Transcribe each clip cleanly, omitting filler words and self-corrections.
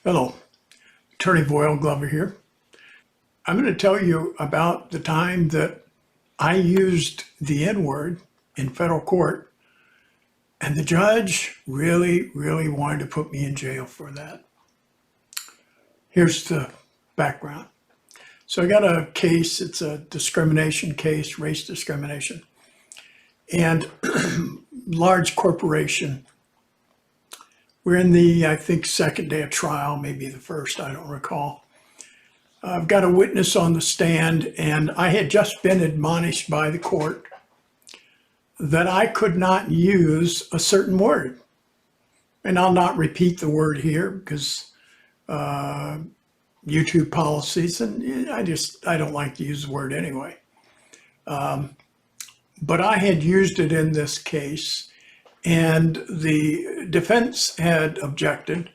Hello, Attorney Boyle Glover here. I'm going to tell you about the time that I used the N-word in federal court, and the judge really wanted to put me in jail for that. Here's the background. So I got a case, it's a discrimination case, race discrimination, and large corporation. We're in the, I think, second day of trial, maybe the first, I don't recall. I've got a witness on the stand, and I had just been admonished by the court that I could not use a certain word. And I'll not repeat the word here because YouTube policies, and I don't like to use the word anyway. But I had used it in this case, and the defense had objected,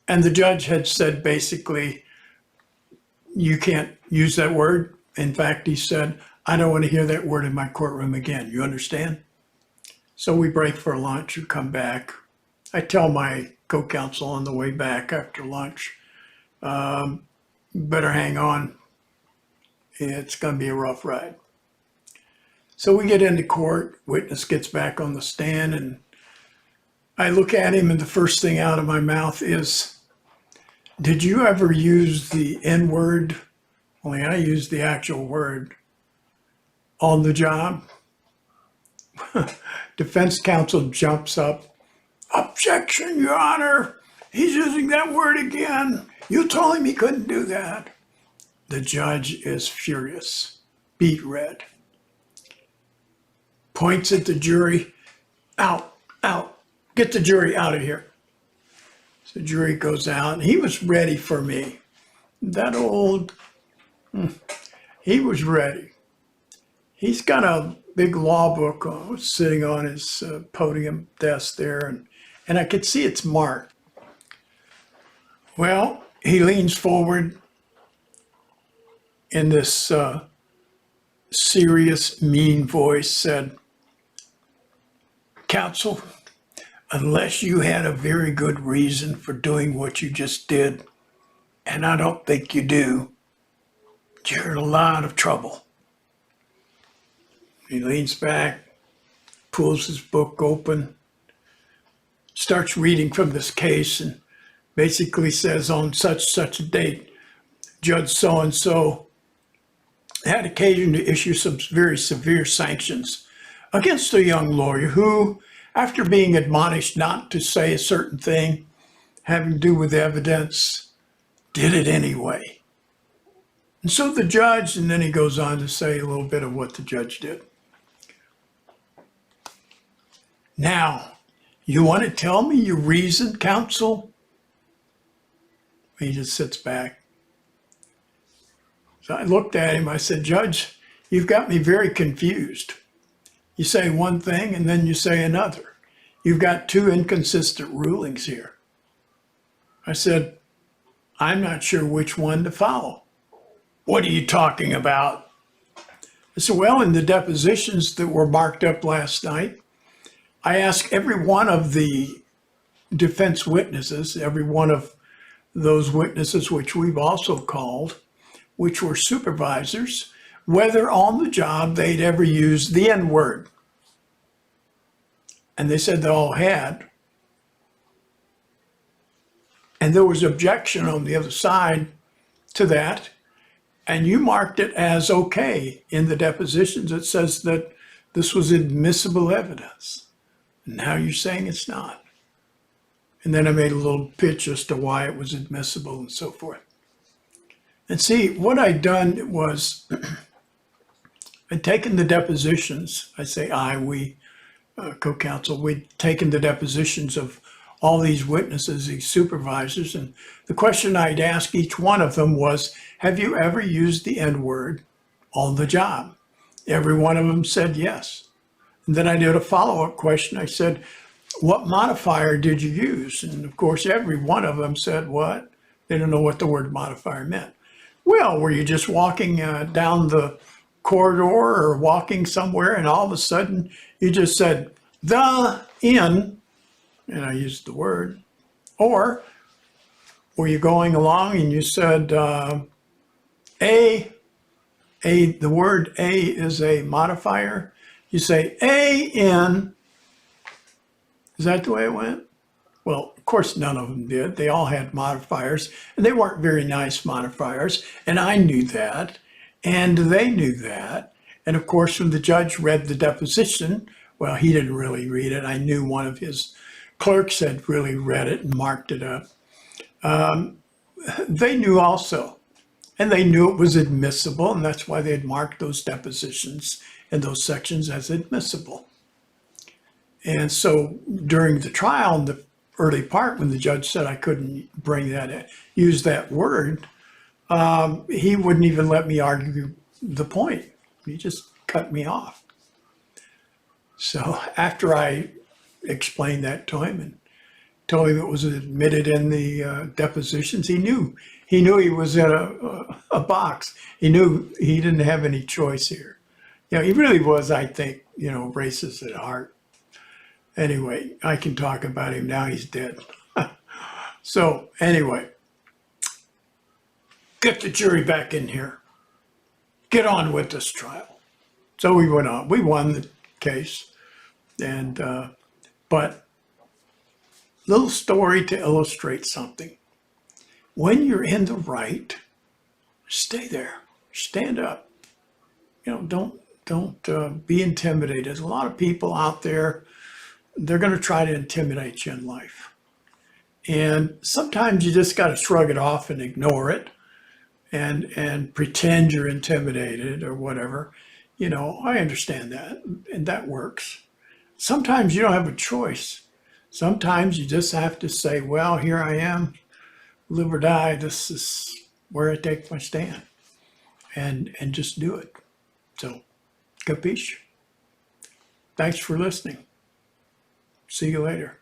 and the judge had said basically, you can't use that word. In fact, he said, I don't want to hear that word in my courtroom again. You understand? So we break for lunch and come back. I tell my co-counsel on the way back after lunch, better hang on. It's going to be a rough ride. So we get into court, witness gets back on the stand, and I look at him, and the first thing out of my mouth is, did you ever use the N-word? Only I used the actual word on the job. Defense counsel jumps up. Objection, Your Honor. He's using that word again. You told him he couldn't do that. The judge is furious, beet red. Points at the jury. Out. Get the jury out of here. So the jury goes out. He was ready for me. That old, he was ready. He's got a big law book sitting on his podium desk there, and I could see it's marked. Well, he leans forward in this serious, mean voice, said, Counsel, unless you had a very good reason for doing what you just did, and I don't think you do, you're in a lot of trouble. He leans back, pulls his book open, starts reading from this case, and basically says on such a date, Judge so-and-so had occasion to issue some very severe sanctions against a young lawyer who, after being admonished not to say a certain thing having to do with evidence, did it anyway. And so the judge, and then he goes on to say a little bit of what the judge did. Now, you want to tell me your reason, counsel? He just sits back. So I looked at him, I said, Judge, you've got me very confused. You say one thing and then you say another. You've got two inconsistent rulings here. I said, I'm not sure which one to follow. What are you talking about? I said, well, in the depositions that were marked up last night, I asked every one of the defense witnesses, every one of those witnesses which we've also called, which were supervisors, whether on the job they'd ever used the N-word. And they said they all had. And there was objection on the other side to that. And you marked it as okay in the depositions. It says that this was admissible evidence. And now you're saying it's not. And then I made a little pitch as to why it was admissible and so forth. And see, what I'd done was I'd taken the depositions. I say we, co-counsel, we'd taken the depositions of all these witnesses, these supervisors, and the question I'd ask each one of them was, have you ever used the N-word on the job? Every one of them said yes. And then I did a follow-up question. I said, what modifier did you use? And of course, every one of them said what? They don't know what the word modifier meant. Well, were you just walking down the corridor or walking somewhere and all of a sudden you just said, the N, and I used the word, or were you going along and you said, the word a is a modifier. You say a in, is that the way it went? Well, of course, none of them did. They all had modifiers, and they weren't very nice modifiers. And I knew that, and they knew that. And of course, when the judge read the deposition, well, he didn't really read it. I knew one of his clerks had really read it and marked it up. They knew also, and they knew it was admissible, and that's why they had marked those depositions and those sections as admissible. And so during the trial, in the early part, when the judge said I couldn't bring that in, use that word, he wouldn't even let me argue the point. He just cut me off. So after I explained that to him and told him it was admitted in the depositions, he knew he was in a box. He knew he didn't have any choice here. You know, he really was, I think, racist at heart. Anyway, I can talk about him now. He's dead. So anyway, get the jury back in here. Get on with this trial. So we went on. We won the case. And but little story to illustrate something. When you're in the right, stay there. Stand up. Don't be intimidated. There's a lot of people out there. They're going to try to intimidate you in life. And sometimes you just got to shrug it off and ignore it and pretend you're intimidated or whatever. I understand that, and that works. Sometimes you don't have a choice. Sometimes you just have to say, well, here I am, live or die. This is where I take my stand, and just do it. So, capiche? Thanks for listening. See you later.